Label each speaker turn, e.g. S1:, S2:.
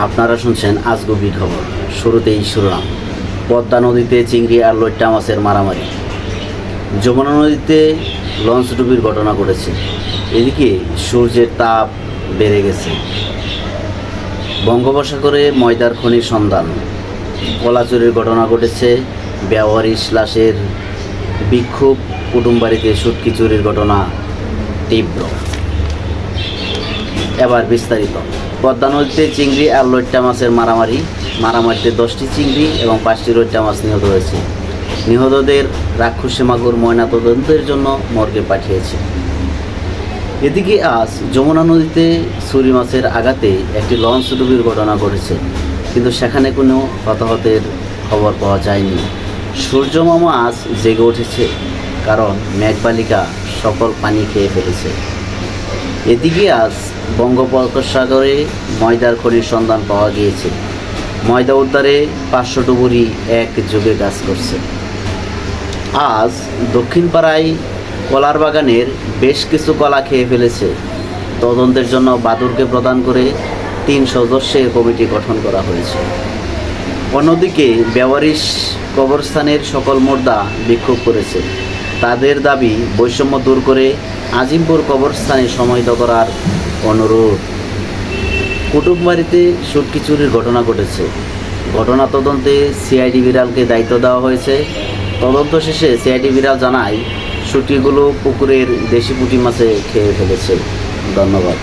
S1: আপনারা শুনছেন আজগুবি খবর। শুরুতেই শিরোনাম। পদ্মা নদীতে চিংড়ি আর লইট্টা মাছের মারামারি। যমুনা নদীতে লঞ্চ ডুবির ঘটনা ঘটেছে। এদিকে সূর্যের তাপ বেড়ে গেছে। বঙ্গোপসাগরে ময়দার খনির সন্ধান। কলা চুরির ঘটনা ঘটেছে। বেওয়ারিশ লাশের বিক্ষোভ। কুটুমবাড়িতে শুটকি চুরির ঘটনা তীব্র। এবার বিস্তারিত। পদ্মা নদীতে চিংড়ি আর লইট্টা মাছের মারামারিতে 10টি চিংড়ি এবং 5টি লইট্টা মাছ নিহত হয়েছে। নিহতদের রাক্ষসী মাগুর ময়নাতদন্তের জন্য মর্গে পাঠিয়েছে। এদিকে আজ যমুনা নদীতে ছুরি মাছের আঘাতে একটি লঞ্চ ডুবির ঘটনা ঘটেছে, কিন্তু সেখানে কোনো হতাহতের খবর পাওয়া যায়নি। সূর্যমামা আজ জেগে উঠেছে, কারণ মেঘবালিকা সকল পানি খেয়ে ফেলেছে। এদিকে আজ বঙ্গোপসাগরে ময়দার খনির সন্ধান পাওয়া গিয়েছে। ময়দা উদ্ধারে 500 ডুবুরি একযোগে কাজ করছে। আজ দক্ষিণপাড়ায় কলার বাগানের বেশ কিছু কলা খেয়ে ফেলেছে। তদন্তের জন্য বাদুড়কে প্রদান করে 3 সদস্যের কমিটি গঠন করা হয়েছে। অন্যদিকে বেওয়ারিশ কবরস্থানের সকল মুর্দা বিক্ষোভ করেছে। তাদের দাবি বৈষম্য দূর করে আজিমপুর কবরস্থানে সমাহিত করার অনুরোধ। কুটুমবাড়িতে শুটকি চুরির ঘটনা ঘটেছে। ঘটনা তদন্তে সিআইডি বিড়ালকে দায়িত্ব দেওয়া হয়েছে। তদন্ত শেষে সিআইডি বিড়াল জানায় শুটকিগুলো পুকুরের দেশি পুঁটি মাছে খেয়ে ফেলেছে। ধন্যবাদ।